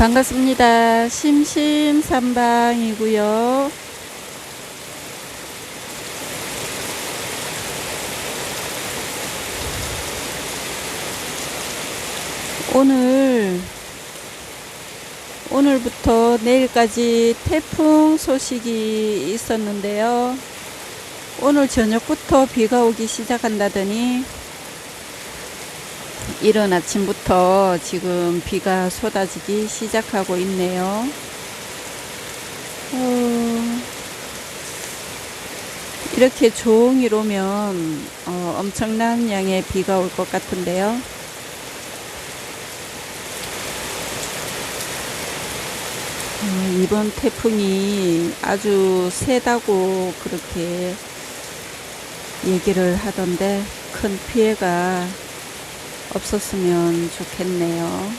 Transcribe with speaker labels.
Speaker 1: 반갑습니다. 심심삼방이고요. 오늘부터 내일까지 태풍 소식이 있었는데요. 오늘 저녁부터 비가 오기 시작한다더니 이른 아침부터 지금 비가 쏟아지기 시작하고 있네요. 이렇게 종일 오면 엄청난 양의 비가 올 것 같은데요. 이번 태풍이 아주 세다고 그렇게 얘기를 하던데 큰 피해가 없었으면 좋겠네요.